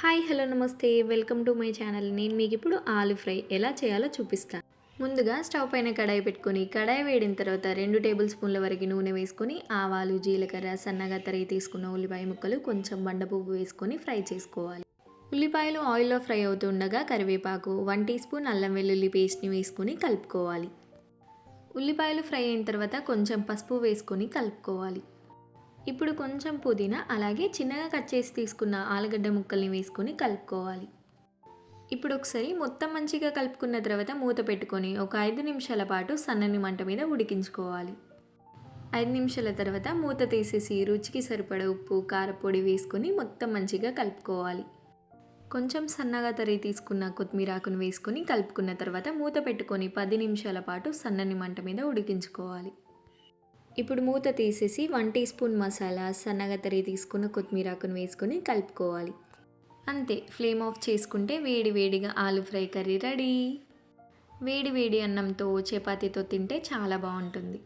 Hi hello నమస్తే welcome to my channel. నేను మీకు ఇప్పుడు ఆలు ఫ్రై ఎలా చేయాలో చూపిస్తాను. ముందుగా స్టవ్ పైన కడాయి పెట్టుకొని కడాయి వేడిన తర్వాత 2 టేబుల్ స్పూన్ల వరకు నూనె వేసుకొని ఆవాలు జీలకర్ర సన్నగా తరిగి తీసుకున్న ఉల్లిపాయ ముక్కలు కొంచెం బండపువ్వు వేసుకొని ఫ్రై చేసుకోవాలి. ఉల్లిపాయలు ఆయిల్లో ఫ్రై అవుతుండగా కరివేపాకు 1 టీ స్పూన్ అల్లం వెల్లుల్లి పేస్ట్ని వేసుకొని కలుపుకోవాలి. ఉల్లిపాయలు ఫ్రై అయిన తర్వాత కొంచెం పసుపు వేసుకొని కలుపుకోవాలి. ఇప్పుడు కొంచెం పుదీనా అలాగే చిన్నగా కట్ చేసి తీసుకున్న ఆలుగడ్డ ముక్కల్ని వేసుకొని కలుపుకోవాలి. ఇప్పుడు ఒకసారి మొత్తం మంచిగా కలుపుకున్న తర్వాత మూత పెట్టుకొని ఒక 5 నిమిషాల పాటు సన్నని మంట మీద ఉడికించుకోవాలి. 5 నిమిషాల తర్వాత మూత తీసేసి రుచికి సరిపడ ఉప్పు కారపొడి వేసుకొని మొత్తం మంచిగా కలుపుకోవాలి. కొంచెం సన్నగా తరిగి తీసుకున్న కొత్తిమీర ఆకును వేసుకొని కలుపుకున్న తర్వాత మూత పెట్టుకొని 10 నిమిషాల పాటు సన్నని మంట మీద ఉడికించుకోవాలి. ఇప్పుడు మూత తీసేసి 1 టీ స్పూన్ మసాలా సన్నగా తరిగి తీసుకున్న కొత్తిమీర ఆకును వేసుకొని కలుపుకోవాలి. అంతే, ఫ్లేమ్ ఆఫ్ చేసుకుంటే వేడి వేడిగా ఆలు ఫ్రై కర్రీ రెడీ. వేడి వేడి అన్నంతో చపాతీతో తింటే చాలా బాగుంటుంది.